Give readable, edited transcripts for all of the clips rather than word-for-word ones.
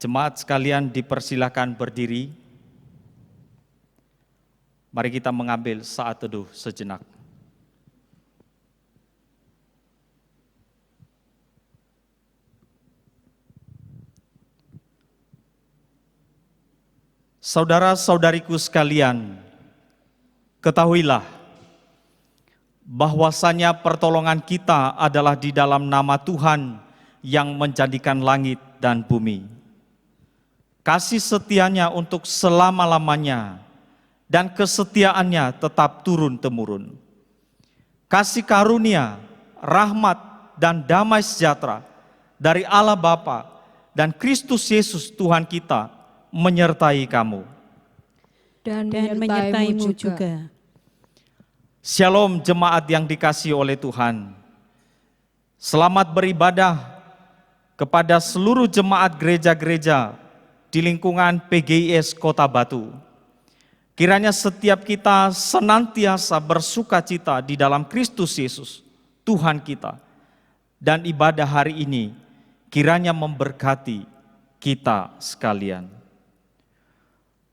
Jemaat sekalian dipersilakan berdiri. Mari kita mengambil saat teduh sejenak. Saudara-saudariku sekalian, ketahuilah bahwasanya pertolongan kita adalah di dalam nama Tuhan yang menjadikan langit dan bumi. Kasih setianya untuk selama-lamanya dan kesetiaannya tetap turun-temurun. Kasih karunia, rahmat, dan damai sejahtera dari Allah Bapa dan Kristus Yesus Tuhan kita menyertai kamu. Dan menyertaimu juga. Shalom jemaat yang dikasihi oleh Tuhan. Selamat beribadah kepada seluruh jemaat gereja-gereja di lingkungan PGIS Kota Batu. Kiranya setiap kita senantiasa bersukacita di dalam Kristus Yesus, Tuhan kita. Dan ibadah hari ini kiranya memberkati kita sekalian.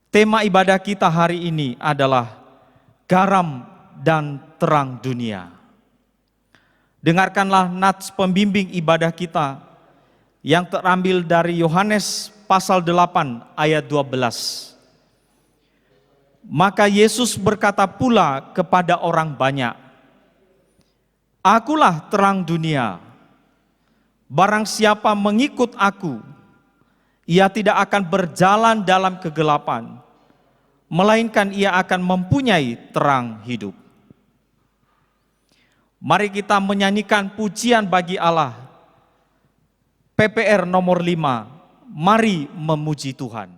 Tema ibadah kita hari ini adalah garam dan terang dunia. Dengarkanlah nats pembimbing ibadah kita yang terambil dari Yohanes pasal 8 ayat 12. Maka Yesus berkata pula kepada orang banyak, "Akulah terang dunia. Barang siapa mengikut aku, ia tidak akan berjalan dalam kegelapan, melainkan ia akan mempunyai terang hidup." Mari kita menyanyikan pujian bagi Allah. PPR nomor 5, mari memuji Tuhan.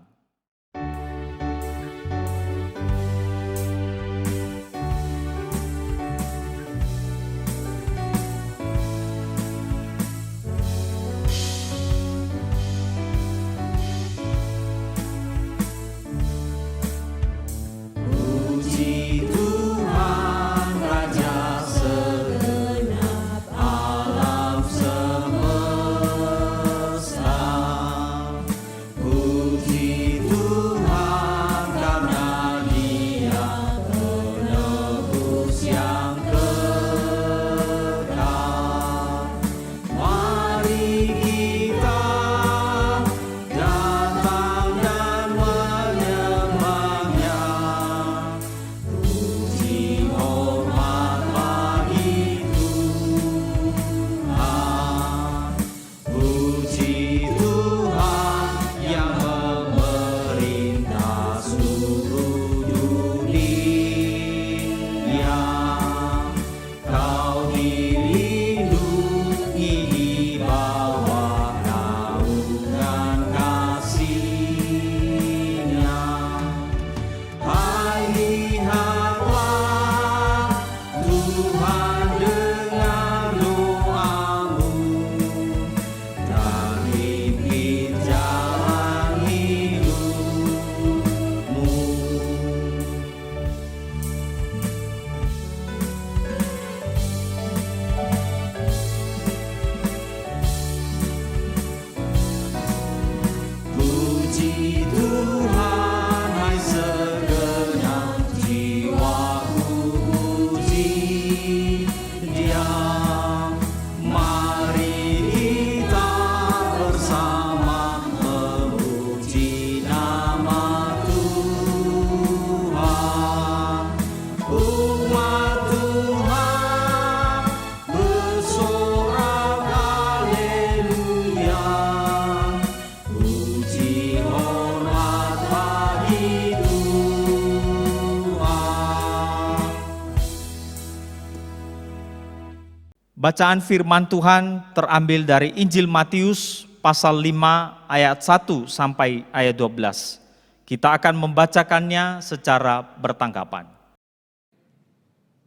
Bacaan firman Tuhan terambil dari Injil Matius pasal 5 ayat 1 sampai ayat 12. Kita akan membacakannya secara bertanggapan.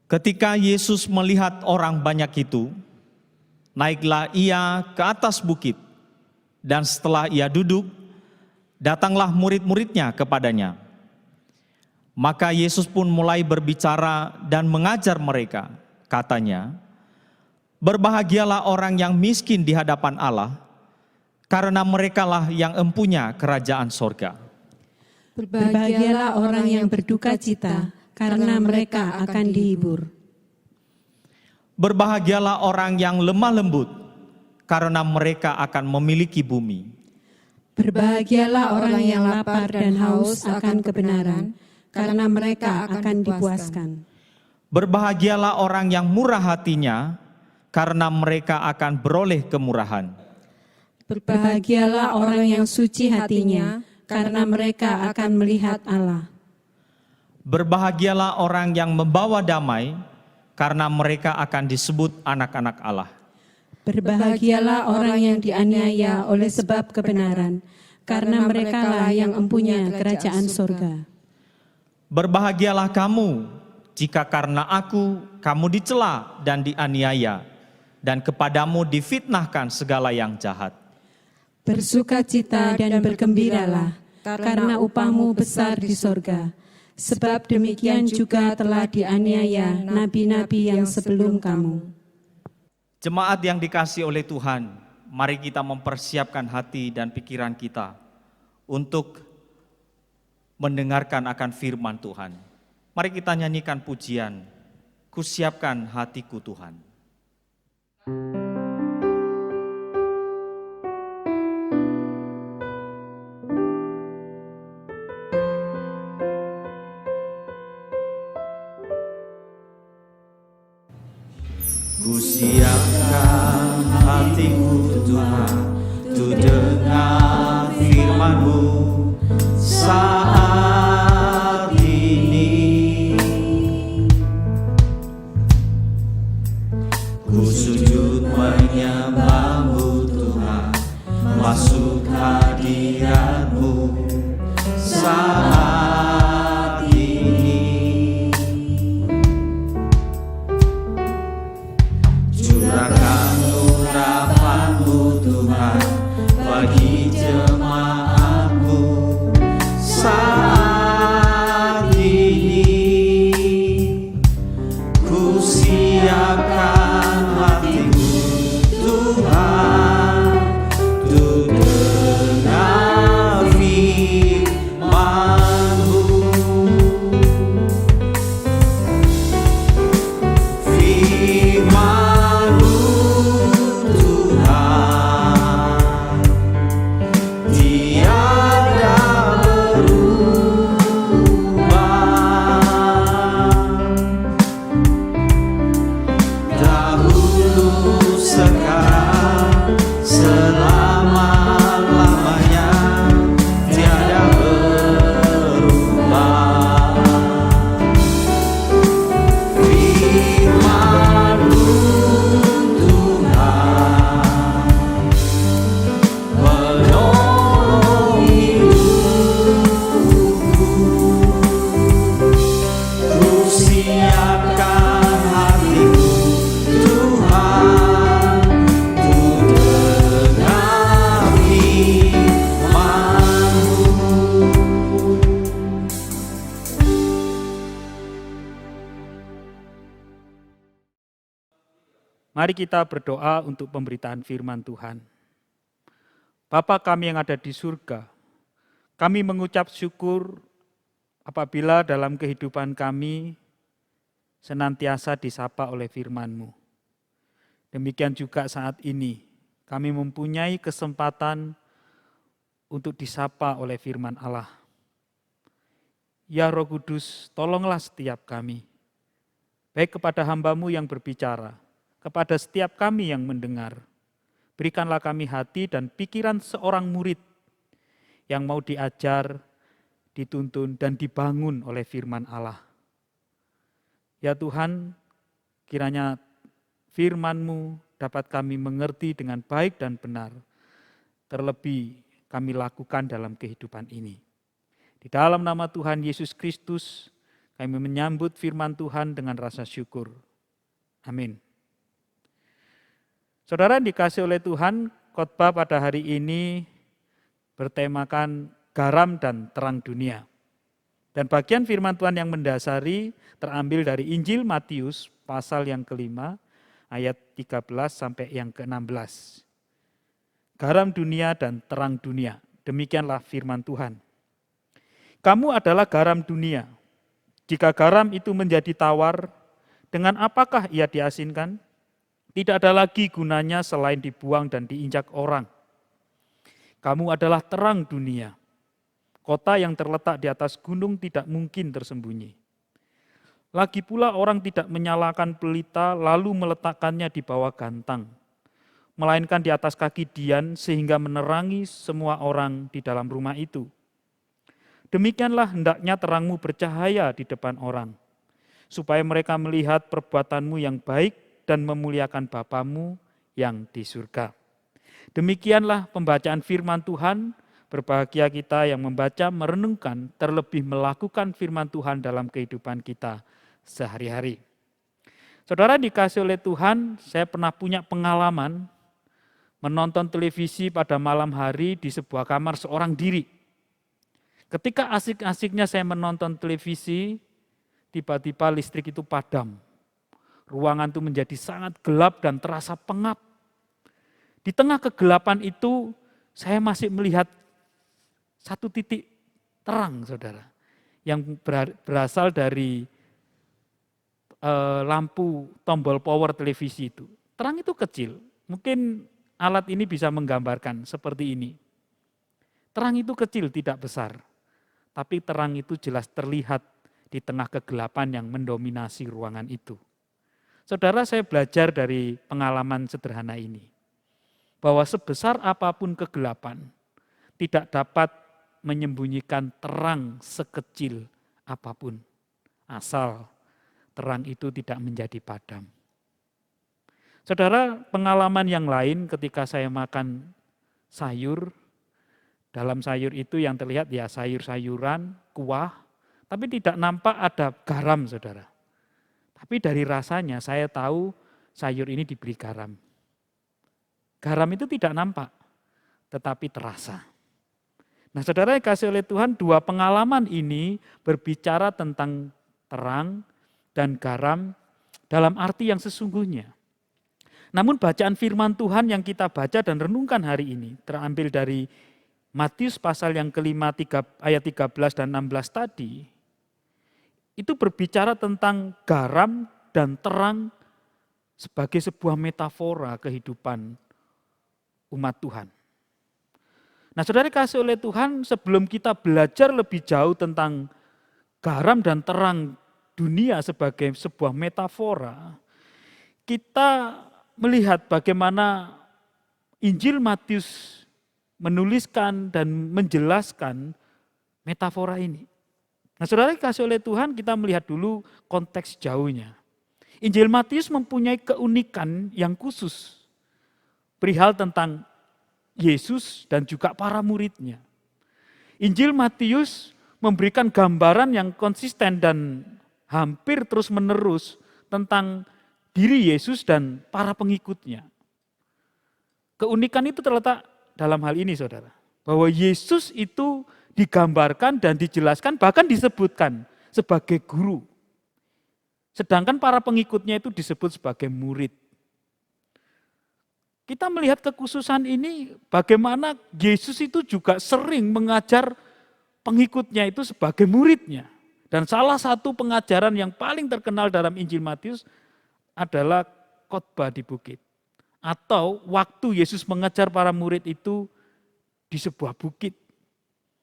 Ketika Yesus melihat orang banyak itu, naiklah ia ke atas bukit, dan setelah ia duduk, datanglah murid-muridnya kepadanya. Maka Yesus pun mulai berbicara dan mengajar mereka, katanya, "Berbahagialah orang yang miskin di hadapan Allah, karena merekalah yang empunya kerajaan sorga. Berbahagialah orang yang berduka cita, karena mereka akan dihibur. Berbahagialah orang yang lemah lembut, karena mereka akan memiliki bumi. Berbahagialah orang yang lapar dan haus akan kebenaran, karena mereka akan dipuaskan. Berbahagialah orang yang murah hatinya, karena mereka akan beroleh kemurahan. Berbahagialah orang yang suci hatinya, karena mereka akan melihat Allah. Berbahagialah orang yang membawa damai, karena mereka akan disebut anak-anak Allah. Berbahagialah orang yang dianiaya oleh sebab kebenaran, karena merekalah yang empunya kerajaan sorga. Berbahagialah kamu, jika karena aku kamu dicela dan dianiaya, dan kepadamu difitnahkan segala yang jahat. Bersukacita dan bergembiralah, karena upahmu besar di sorga. Sebab demikian juga telah dianiaya nabi-nabi yang sebelum kamu. Jemaat yang dikasihi oleh Tuhan, mari kita mempersiapkan hati dan pikiran kita untuk mendengarkan akan firman Tuhan. Mari kita nyanyikan pujian, "Kusiapkan hatiku Tuhan." Kusiapkan hatiku Tuhan, untuk dengar firman-Mu saat ini. Ku sujud menyembah-Mu Tuhan, masuk hadirat-Mu saat ini. Curahkan urapan-Mu Tuhan bagi jemaat-Mu saat ini. Ku siapkan hatiku Tuhan, untuk dengar firman-Mu. Firman-Mu Tuhan, tiada berubah. Dahulu, sekarang, selama-lamanya, tiada berubah. Firman-Mu Tuhan, menolong hidupku. Ku siapkan hatiku Tuhan, untuk dengar firman-Mu. Mari kita berdoa untuk pemberitaan firman Tuhan. Bapa kami yang ada di surga, kami mengucap syukur apabila dalam kehidupan kami senantiasa disapa oleh firman-Mu. Demikian juga saat ini, kami mempunyai kesempatan untuk disapa oleh firman Allah. Ya Roh Kudus, tolonglah setiap kami, baik kepada hamba-Mu yang berbicara, kepada setiap kami yang mendengar. Berikanlah kami hati dan pikiran seorang murid yang mau diajar, dituntun, dan dibangun oleh firman Allah. Ya Tuhan, kiranya firman-Mu dapat kami mengerti dengan baik dan benar, terlebih kami lakukan dalam kehidupan ini. Di dalam nama Tuhan Yesus Kristus, kami menyambut firman Tuhan dengan rasa syukur. Amin. Saudara yang dikasihi oleh Tuhan, khotbah pada hari ini bertemakan garam dan terang dunia. Dan bagian firman Tuhan yang mendasari terambil dari Injil Matius pasal yang ke-5 ayat 13 sampai yang ke-16. garam dunia dan terang dunia. Demikianlah firman Tuhan. Kamu adalah garam dunia. Jika garam itu menjadi tawar, dengan apakah ia diasinkan? Tidak ada lagi gunanya selain dibuang dan diinjak orang. Kamu adalah terang dunia. Kota yang terletak di atas gunung tidak mungkin tersembunyi. Lagi pula orang tidak menyalakan pelita lalu meletakkannya di bawah gantang, melainkan di atas kaki dian sehingga menerangi semua orang di dalam rumah itu. Demikianlah hendaknya terangmu bercahaya di depan orang, supaya mereka melihat perbuatanmu yang baik dan memuliakan Bapamu yang di surga. Demikianlah pembacaan firman Tuhan. Berbahagia kita yang membaca, merenungkan, terlebih melakukan firman Tuhan dalam kehidupan kita sehari-hari. Saudara dikasih oleh Tuhan, saya pernah punya pengalaman menonton televisi pada malam hari di sebuah kamar seorang diri. Ketika asik-asiknya saya menonton televisi, tiba-tiba listrik itu padam. Ruangan itu menjadi sangat gelap dan terasa pengap. Di tengah kegelapan itu, saya masih melihat satu titik terang, saudara, yang berasal dari lampu tombol power televisi itu. Terang itu kecil, mungkin alat ini bisa menggambarkan seperti ini. Terang itu kecil, tidak besar, tapi terang itu jelas terlihat di tengah kegelapan yang mendominasi ruangan itu. Saudara, saya belajar dari pengalaman sederhana ini, bahwa sebesar apapun kegelapan, tidak dapat menyembunyikan terang sekecil apapun, asal terang itu tidak menjadi padam. Saudara, pengalaman yang lain ketika saya makan sayur, dalam sayur itu yang terlihat ya sayur-sayuran, kuah, tapi tidak nampak ada garam, saudara. Tapi dari rasanya saya tahu sayur ini diberi garam. Garam itu tidak nampak, tetapi terasa. Nah, saudara yang kasih oleh Tuhan, dua pengalaman ini berbicara tentang terang dan garam dalam arti yang sesungguhnya. Namun bacaan firman Tuhan yang kita baca dan renungkan hari ini terambil dari Matius pasal yang kelima ayat 13 dan 16 tadi, itu berbicara tentang garam dan terang sebagai sebuah metafora kehidupan umat Tuhan. Nah, saudara kasih oleh Tuhan, sebelum kita belajar lebih jauh tentang garam dan terang dunia sebagai sebuah metafora, kita melihat bagaimana Injil Matius menuliskan dan menjelaskan metafora ini. Nah, saudara kasih oleh Tuhan, kita melihat dulu konteks jauhnya. Injil Matius mempunyai keunikan yang khusus perihal tentang Yesus dan juga para muridnya. Injil Matius memberikan gambaran yang konsisten dan hampir terus-menerus tentang diri Yesus dan para pengikutnya. Keunikan itu terletak dalam hal ini, saudara, bahwa Yesus itu digambarkan dan dijelaskan, bahkan disebutkan sebagai guru. Sedangkan para pengikutnya itu disebut sebagai murid. Kita melihat kekhususan ini bagaimana Yesus itu juga sering mengajar pengikutnya itu sebagai muridnya. Dan salah satu pengajaran yang paling terkenal dalam Injil Matius adalah khotbah di bukit. Atau waktu Yesus mengajar para murid itu di sebuah bukit.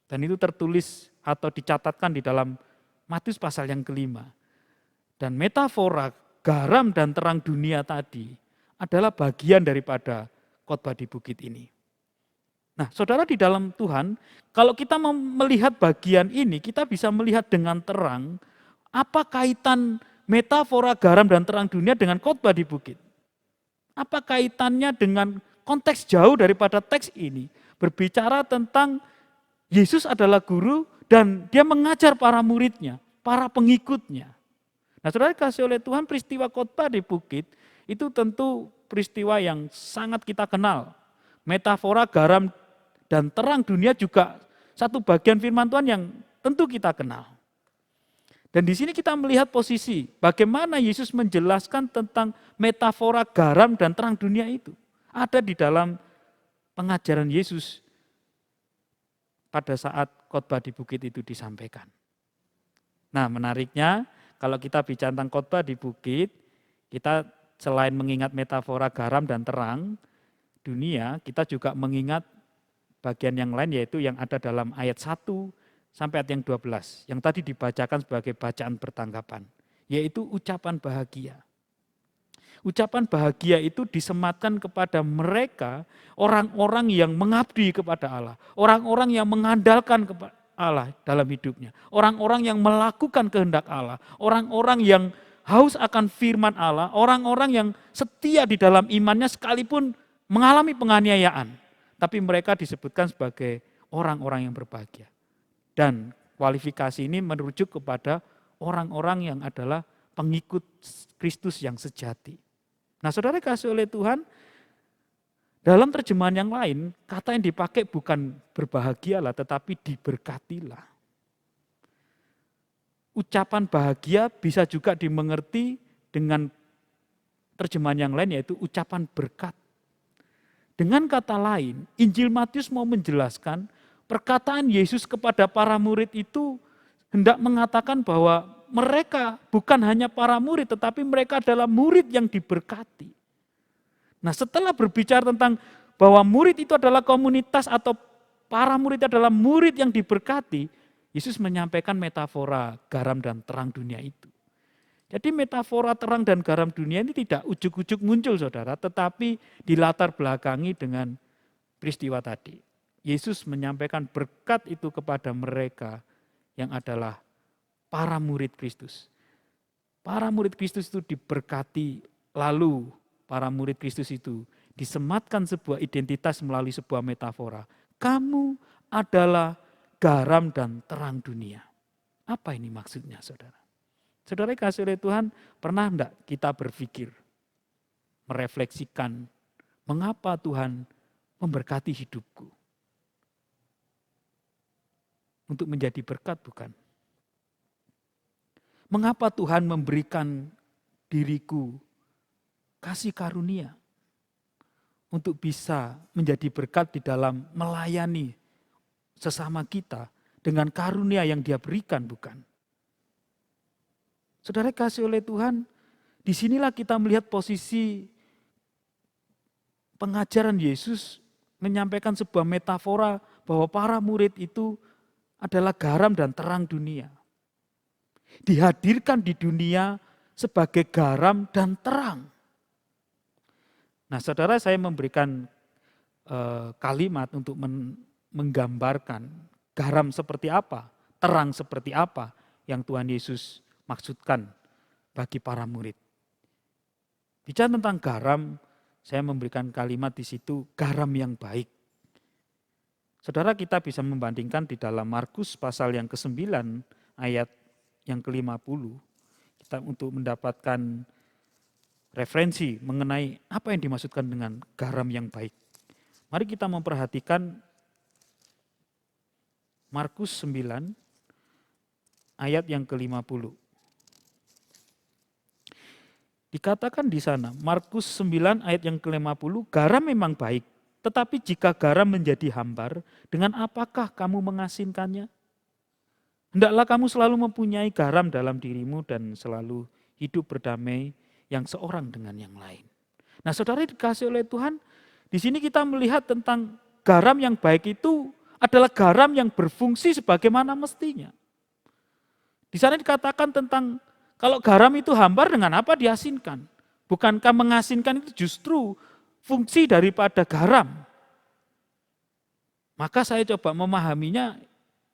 Dan itu tertulis atau dicatatkan di dalam Matius pasal yang kelima. Dan metafora garam dan terang dunia tadi adalah bagian daripada khotbah di bukit ini. Nah, saudara di dalam Tuhan, kalau kita melihat bagian ini, kita bisa melihat dengan terang apa kaitan metafora garam dan terang dunia dengan khotbah di bukit. Apa kaitannya dengan konteks jauh daripada teks ini, berbicara tentang Yesus adalah guru dan dia mengajar para muridnya, para pengikutnya. Nah, saudara kasih oleh Tuhan, peristiwa khotbah di bukit itu tentu peristiwa yang sangat kita kenal. Metafora garam dan terang dunia juga satu bagian firman Tuhan yang tentu kita kenal. Dan di sini kita melihat posisi bagaimana Yesus menjelaskan tentang metafora garam dan terang dunia itu. Ada di dalam pengajaran Yesus pada saat khotbah di bukit itu disampaikan. Nah, menariknya kalau kita bicara tentang khotbah di bukit, kita selain mengingat metafora garam dan terang dunia, kita juga mengingat bagian yang lain, yaitu yang ada dalam ayat 1 sampai ayat yang 12, yang tadi dibacakan sebagai bacaan bertanggapan, yaitu ucapan bahagia. Ucapan bahagia itu disematkan kepada mereka, orang-orang yang mengabdi kepada Allah, orang-orang yang mengandalkan kepada Allah dalam hidupnya, orang-orang yang melakukan kehendak Allah, orang-orang yang haus akan firman Allah, orang-orang yang setia di dalam imannya sekalipun mengalami penganiayaan, tapi mereka disebutkan sebagai orang-orang yang berbahagia. Dan kualifikasi ini merujuk kepada orang-orang yang adalah pengikut Kristus yang sejati. Nah, saudara kasih oleh Tuhan, dalam terjemahan yang lain, kata yang dipakai bukan berbahagialah, tetapi diberkatilah. Ucapan bahagia bisa juga dimengerti dengan terjemahan yang lain, yaitu ucapan berkat. Dengan kata lain, Injil Matius mau menjelaskan perkataan Yesus kepada para murid itu hendak mengatakan bahwa mereka bukan hanya para murid, tetapi mereka adalah murid yang diberkati. Nah, setelah berbicara tentang bahwa murid itu adalah komunitas atau para murid adalah murid yang diberkati, Yesus menyampaikan metafora garam dan terang dunia itu. Jadi metafora terang dan garam dunia ini tidak ujuk-ujuk muncul, saudara, tetapi dilatar belakangi dengan peristiwa tadi. Yesus menyampaikan berkat itu kepada mereka yang adalah para murid Kristus. Para murid Kristus itu diberkati, lalu para murid Kristus itu disematkan sebuah identitas melalui sebuah metafora. Kamu adalah garam dan terang dunia. Apa ini maksudnya, saudara? Saudara kasih oleh Tuhan, pernah enggak kita berpikir, merefleksikan, mengapa Tuhan memberkati hidupku? Untuk menjadi berkat, bukan? Mengapa Tuhan memberikan diriku kasih karunia untuk bisa menjadi berkat di dalam melayani sesama kita dengan karunia yang Dia berikan, bukan? Saudara kasih oleh Tuhan, disinilah kita melihat posisi pengajaran Yesus menyampaikan sebuah metafora bahwa para murid itu adalah garam dan terang dunia. Dihadirkan di dunia sebagai garam dan terang. Nah, saudara, saya memberikan kalimat untuk menggambarkan garam seperti apa, terang seperti apa yang Tuhan Yesus maksudkan bagi para murid. Bicara tentang garam, saya memberikan kalimat di situ, garam yang baik. Saudara, kita bisa membandingkan di dalam Markus pasal yang ke-9 ayat yang ke-50, kita untuk mendapatkan referensi mengenai apa yang dimaksudkan dengan garam yang baik. Mari kita memperhatikan Markus 9 ayat yang ke-50. Dikatakan di sana, Markus 9 ayat yang ke-50, garam memang baik, tetapi jika garam menjadi hambar, dengan apakah kamu mengasinkannya? Hendaklah kamu selalu mempunyai garam dalam dirimu dan selalu hidup berdamai yang seorang dengan yang lain. Nah, saudara dikasih oleh Tuhan, di sini kita melihat tentang garam yang baik itu adalah garam yang berfungsi sebagaimana mestinya. Di sana dikatakan tentang kalau garam itu hambar, dengan apa diasinkan? Bukankah mengasinkan itu justru fungsi daripada garam? Maka saya coba memahaminya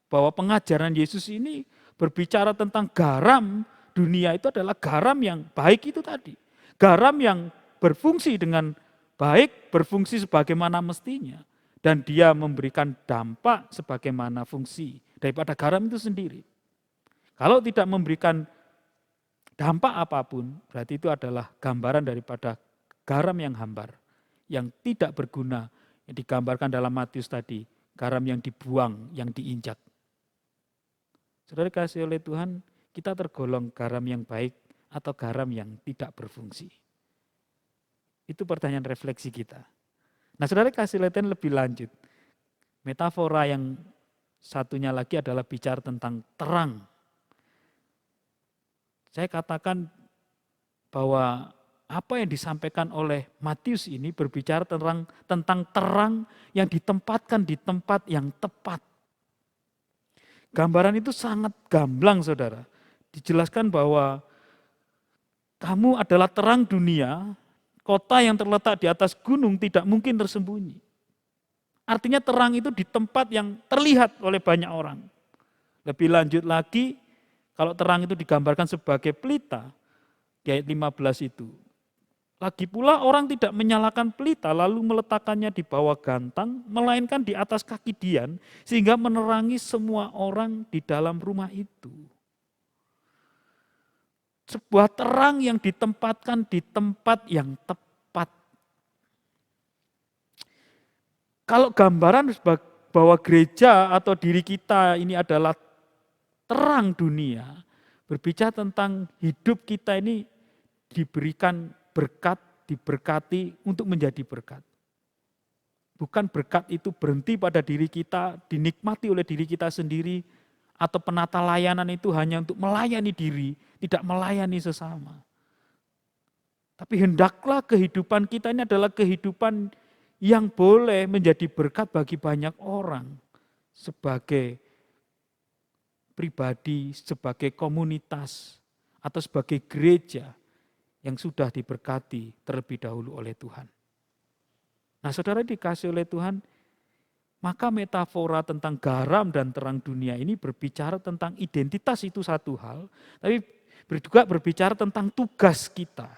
bahwa pengajaran Yesus ini berbicara tentang garam dunia itu adalah garam yang baik itu tadi. Garam yang berfungsi dengan baik, berfungsi sebagaimana mestinya. Dan dia memberikan dampak sebagaimana fungsi daripada garam itu sendiri. Kalau tidak memberikan dampak apapun, berarti itu adalah gambaran daripada garam yang hambar, yang tidak berguna, yang digambarkan dalam Matius tadi, garam yang dibuang, yang diinjak. Saudara kasih oleh Tuhan, kita tergolong garam yang baik atau garam yang tidak berfungsi. Itu pertanyaan refleksi kita. Nah, saudara kasih lihat lebih lanjut. Metafora yang satunya lagi adalah bicara tentang terang. Saya katakan bahwa apa yang disampaikan oleh Matius ini berbicara tentang terang yang ditempatkan di tempat yang tepat. Gambaran itu sangat gamblang, saudara. Dijelaskan bahwa kamu adalah terang dunia, kota yang terletak di atas gunung tidak mungkin tersembunyi. Artinya terang itu di tempat yang terlihat oleh banyak orang. Lebih lanjut lagi, kalau terang itu digambarkan sebagai pelita, di ayat 15 itu. Lagi pula orang tidak menyalakan pelita lalu meletakkannya di bawah gantang, melainkan di atas kaki dian, sehingga menerangi semua orang di dalam rumah itu. Sebuah terang yang ditempatkan di tempat yang tepat. Kalau gambaran bahwa gereja atau diri kita ini adalah terang dunia, berbicara tentang hidup kita ini diberikan berkat, diberkati untuk menjadi berkat. Bukan berkat itu berhenti pada diri kita, dinikmati oleh diri kita sendiri, atau penata layanan itu hanya untuk melayani diri, tidak melayani sesama. Tapi hendaklah kehidupan kita ini adalah kehidupan yang boleh menjadi berkat bagi banyak orang. Sebagai pribadi, sebagai komunitas, atau sebagai gereja yang sudah diberkati terlebih dahulu oleh Tuhan. Nah, saudara dikasih oleh Tuhan, maka metafora tentang garam dan terang dunia ini berbicara tentang identitas itu satu hal, tapi juga berbicara tentang tugas kita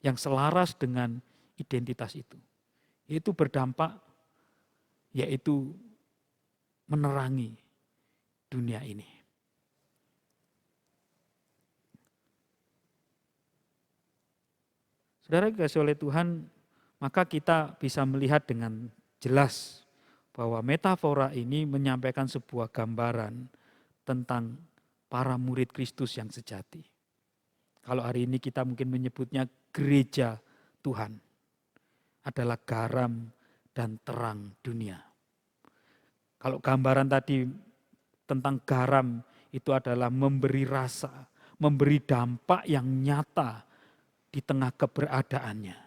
yang selaras dengan identitas itu. Yaitu berdampak, yaitu menerangi dunia ini. Saudara dikasih oleh Tuhan, maka kita bisa melihat dengan jelas bahwa metafora ini menyampaikan sebuah gambaran tentang para murid Kristus yang sejati. Kalau hari ini kita mungkin menyebutnya gereja Tuhan, adalah garam dan terang dunia. Kalau gambaran tadi tentang garam itu adalah memberi rasa, memberi dampak yang nyata di tengah keberadaannya.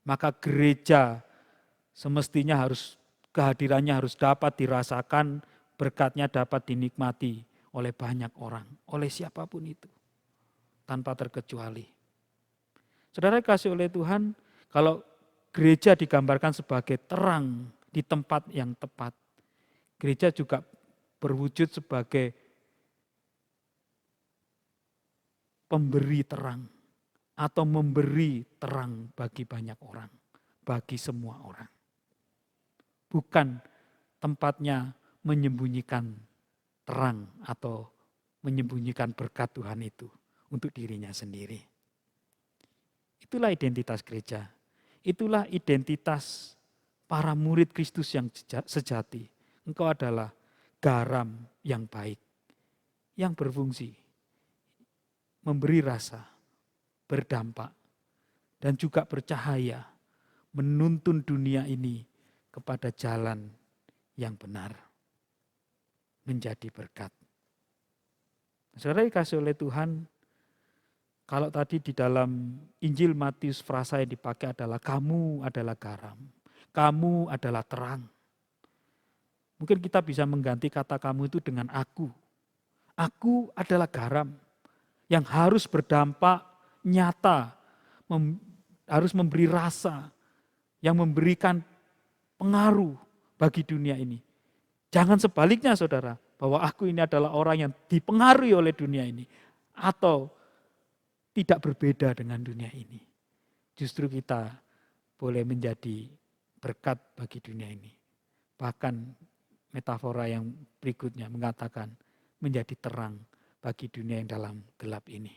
Maka gereja semestinya kehadirannya harus dapat dirasakan, berkatnya dapat dinikmati oleh banyak orang, oleh siapapun itu, tanpa terkecuali. Saudara kasih oleh Tuhan, kalau gereja digambarkan sebagai terang di tempat yang tepat, gereja juga berwujud sebagai pemberi terang atau memberi terang bagi banyak orang, bagi semua orang. Bukan tempatnya menyembunyikan terang atau menyembunyikan berkat Tuhan itu untuk dirinya sendiri. Itulah identitas gereja. Itulah identitas para murid Kristus yang sejati. Engkau adalah garam yang baik, yang berfungsi, memberi rasa, berdampak, dan juga bercahaya, menuntun dunia ini kepada jalan yang benar, menjadi berkat. Saudara dikasih oleh Tuhan, kalau tadi di dalam Injil Matius frasa yang dipakai adalah kamu adalah garam, kamu adalah terang. Mungkin kita bisa mengganti kata kamu itu dengan aku. Aku adalah garam yang harus berdampak nyata, harus memberi rasa, yang memberikan pengaruh bagi dunia ini. Jangan sebaliknya saudara, bahwa aku ini adalah orang yang dipengaruhi oleh dunia ini. Atau tidak berbeda dengan dunia ini. Justru kita boleh menjadi berkat bagi dunia ini. Bahkan metafora yang berikutnya mengatakan menjadi terang bagi dunia yang dalam gelap ini.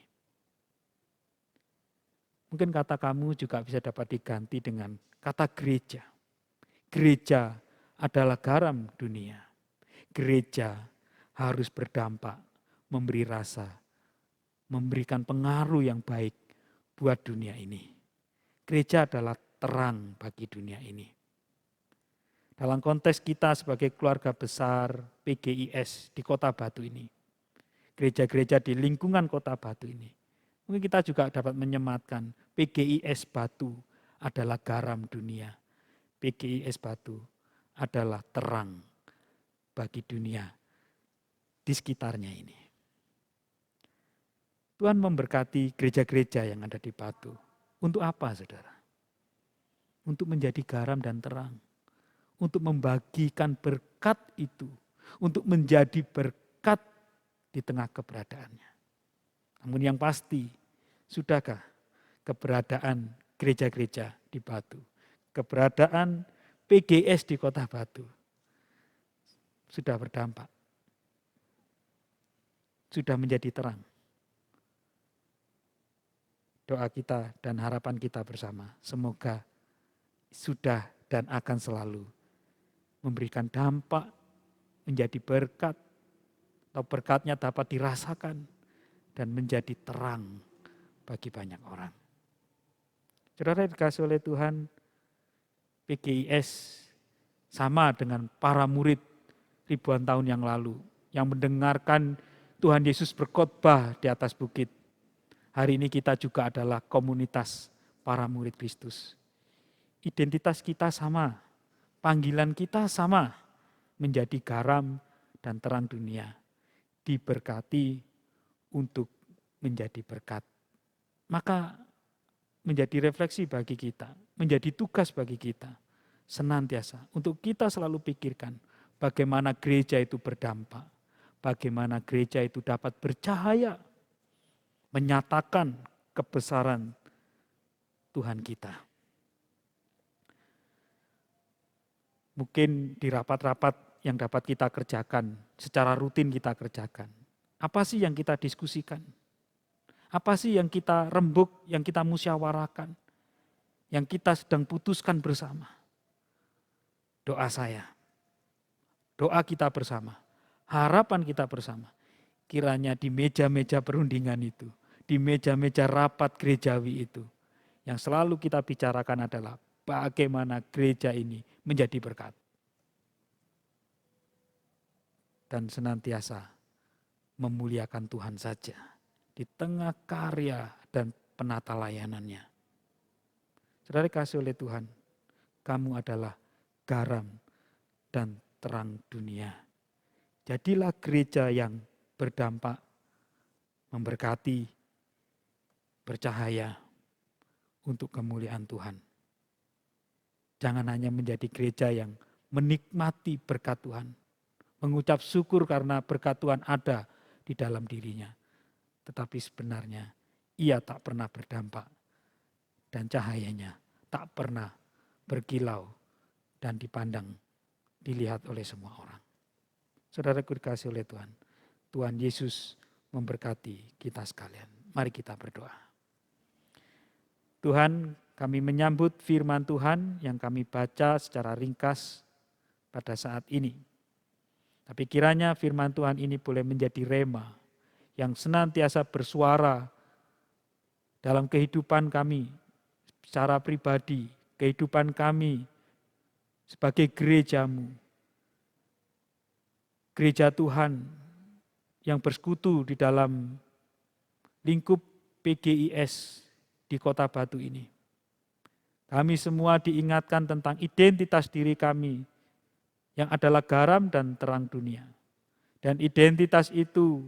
Mungkin kata kamu juga bisa dapat diganti dengan kata gereja. Gereja adalah garam dunia. Gereja harus berdampak, memberi rasa, memberikan pengaruh yang baik buat dunia ini. Gereja adalah terang bagi dunia ini. Dalam konteks kita sebagai keluarga besar PGIS di Kota Batu ini, gereja-gereja di lingkungan Kota Batu ini, mungkin kita juga dapat menyematkan PGIS Batu adalah garam dunia. PGIS Batu adalah terang bagi dunia di sekitarnya ini. Tuhan memberkati gereja-gereja yang ada di Batu. Untuk apa, saudara? Untuk menjadi garam dan terang. Untuk membagikan berkat itu. Untuk menjadi berkat di tengah keberadaannya. Namun yang pasti, sudahkah keberadaan gereja-gereja di Batu, keberadaan PGS di Kota Batu sudah berdampak, sudah menjadi terang? Doa kita dan harapan kita bersama, semoga sudah dan akan selalu memberikan dampak, menjadi berkat, atau berkatnya dapat dirasakan dan menjadi terang bagi banyak orang. Saudara dikasih oleh Tuhan, PGIS sama dengan para murid ribuan tahun yang lalu yang mendengarkan Tuhan Yesus berkhotbah di atas bukit. Hari ini kita juga adalah komunitas para murid Kristus. Identitas kita sama, panggilan kita sama, menjadi garam dan terang dunia. Diberkati untuk menjadi berkat. Maka menjadi refleksi bagi kita, menjadi tugas bagi kita, senantiasa untuk kita selalu pikirkan bagaimana gereja itu berdampak, bagaimana gereja itu dapat bercahaya, menyatakan kebesaran Tuhan kita. Mungkin di rapat-rapat yang dapat kita kerjakan, secara rutin kita kerjakan. Apa sih yang kita diskusikan? Apa sih yang kita rembuk, yang kita musyawarahkan, yang kita sedang putuskan bersama? Doa saya, doa kita bersama, harapan kita bersama. Kiranya di meja-meja perundingan itu, di meja-meja rapat gerejawi itu, yang selalu kita bicarakan adalah bagaimana gereja ini menjadi berkat. Dan senantiasa memuliakan Tuhan saja di tengah karya dan penata layanannya. Saudara kasih oleh Tuhan, kamu adalah garam dan terang dunia. Jadilah gereja yang berdampak, memberkati, bercahaya untuk kemuliaan Tuhan. Jangan hanya menjadi gereja yang menikmati berkat Tuhan, mengucap syukur karena berkat Tuhan ada di dalam dirinya. Tetapi sebenarnya ia tak pernah berdampak dan cahayanya tak pernah berkilau dan dipandang, dilihat oleh semua orang. Saudaraku dikasih oleh Tuhan, Tuhan Yesus memberkati kita sekalian. Mari kita berdoa. Tuhan, kami menyambut firman Tuhan yang kami baca secara ringkas pada saat ini. Tapi kiranya firman Tuhan ini boleh menjadi rema yang senantiasa bersuara dalam kehidupan kami secara pribadi, kehidupan kami sebagai gerejamu. Gereja Tuhan yang bersekutu di dalam lingkup PGIS di Kota Batu ini. Kami semua diingatkan tentang identitas diri kami yang adalah garam dan terang dunia. Dan identitas itu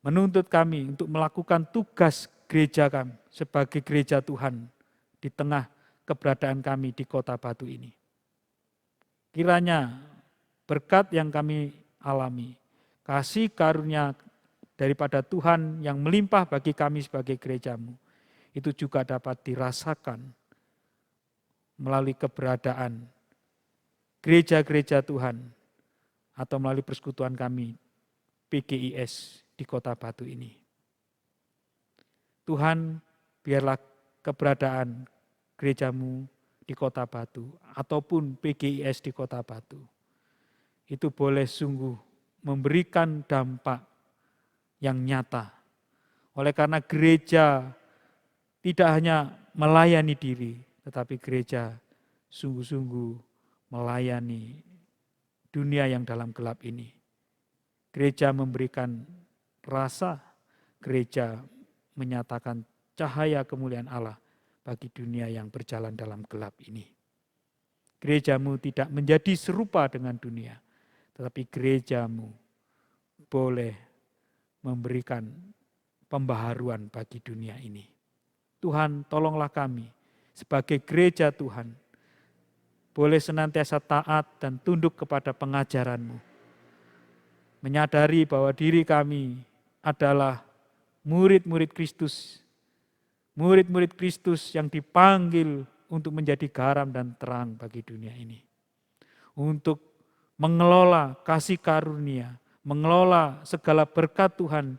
menuntut kami untuk melakukan tugas gereja kami sebagai gereja Tuhan di tengah keberadaan kami di Kota Batu ini. Kiranya berkat yang kami alami, kasih karunia daripada Tuhan yang melimpah bagi kami sebagai gerejamu, itu juga dapat dirasakan melalui keberadaan gereja-gereja Tuhan atau melalui persekutuan kami PGIS di Kota Batu ini. Tuhan, biarlah keberadaan gerejamu di Kota Batu ataupun PGIS di Kota Batu itu boleh sungguh memberikan dampak yang nyata. Oleh karena gereja tidak hanya melayani diri, tetapi gereja sungguh-sungguh melayani dunia yang dalam gelap ini. Gereja memberikan rasa, gereja menyatakan cahaya kemuliaan Allah bagi dunia yang berjalan dalam gelap ini. Gerejamu tidak menjadi serupa dengan dunia, tetapi gerejamu boleh memberikan pembaharuan bagi dunia ini. Tuhan, tolonglah kami sebagai gereja Tuhan, boleh senantiasa taat dan tunduk kepada pengajaran-Mu. Menyadari bahwa diri kami adalah murid-murid Kristus. Murid-murid Kristus yang dipanggil untuk menjadi garam dan terang bagi dunia ini. Untuk mengelola kasih karunia, mengelola segala berkat Tuhan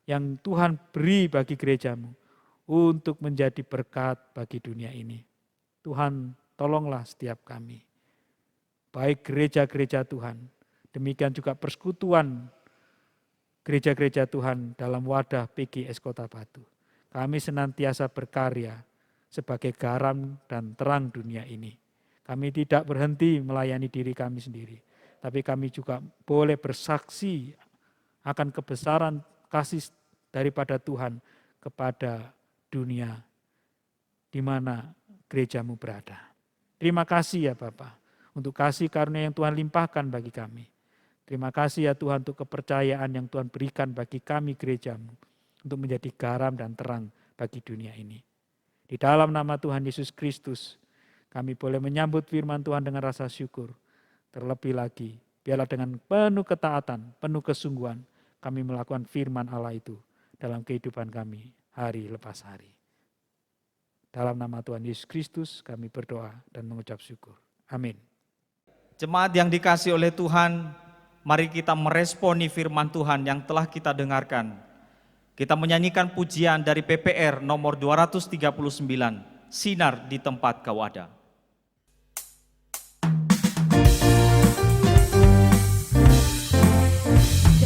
yang Tuhan beri bagi gerejamu untuk menjadi berkat bagi dunia ini. Tuhan, tolonglah setiap kami. Baik gereja-gereja Tuhan, demikian juga persekutuan gereja-gereja Tuhan dalam wadah PGS Kota Batu. Kami senantiasa berkarya sebagai garam dan terang dunia ini. Kami tidak berhenti melayani diri kami sendiri, tapi kami juga boleh bersaksi akan kebesaran kasih daripada Tuhan kepada dunia di mana gerejamu berada. Terima kasih ya Bapa untuk kasih karunia yang Tuhan limpahkan bagi kami. Terima kasih ya Tuhan untuk kepercayaan yang Tuhan berikan bagi kami gerejamu untuk menjadi garam dan terang bagi dunia ini. Di dalam nama Tuhan Yesus Kristus, kami boleh menyambut firman Tuhan dengan rasa syukur. Terlebih lagi, biarlah dengan penuh ketaatan, penuh kesungguhan, kami melakukan firman Allah itu dalam kehidupan kami hari lepas hari. Dalam nama Tuhan Yesus Kristus kami berdoa dan mengucap syukur. Amin. Jemaat yang dikasihi oleh Tuhan, mari kita meresponi firman Tuhan yang telah kita dengarkan. Kita menyanyikan pujian dari PPR nomor 239, Sinar di Tempat Kau Ada.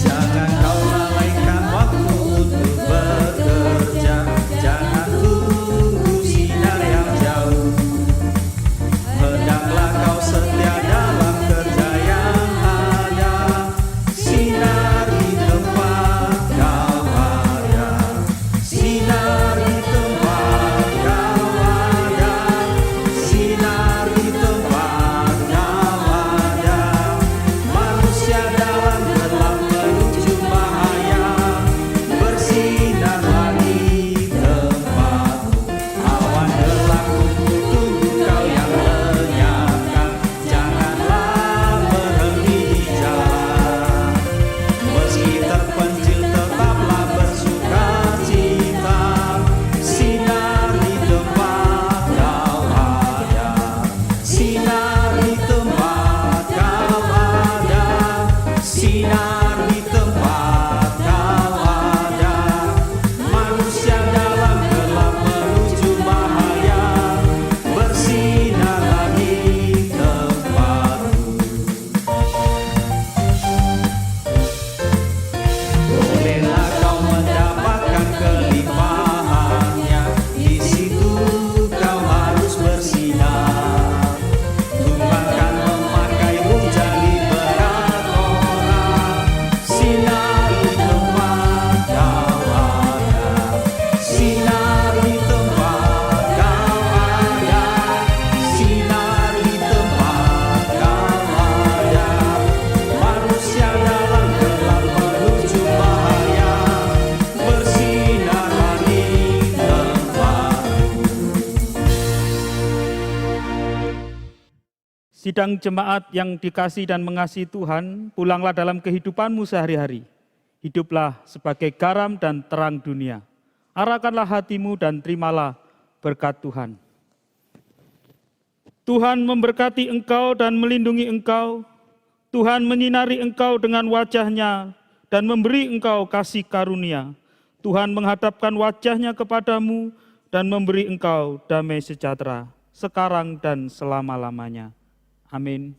Jangan kau lalaikan waktu untuk bekerja, jangan tunggu sinar yang jauh. Hendaklah kau setia dalam kerja yang ada, sinar di tempat kau ada, sinar di tempat kau ada, sinar di tempat kau ada. Manusia dalam gelap menuju bahaya, bersinarlah di tempatmu. Awan gelap tunggu kau yang lenyapkan, janganlah berhenti di jalan. Meski terpencil tetaplah bersuka cita, sinar di tempat kau ada, sinar di tempat kau ada, sinar di tempat kau ada. Manusia dalam gelap menuju bahaya, bersinarlah di tempatmu. Bolehlah kau mendapatkan kelimpahannya, di situ kau harus bersinar. Tumpahkan memakaimu jadi berkat orang, sinar di tempat kau ada, sinar di tempat kau ada, sinar di tempat kau ada. Manusia dalam gelap menuju bahaya, bersinarlah di tempatmu. Sidang jemaat yang dikasihi dan mengasihi Tuhan, pulanglah dalam kehidupanmu sehari-hari. Hiduplah sebagai garam dan terang dunia. Arahkanlah hatimu dan terimalah berkat Tuhan. Tuhan memberkati engkau dan melindungi engkau. Tuhan menyinari engkau dengan wajah-Nya dan memberi engkau kasih karunia. Tuhan menghadapkan wajah-Nya kepadamu dan memberi engkau damai sejahtera, sekarang dan selama-lamanya. Amin.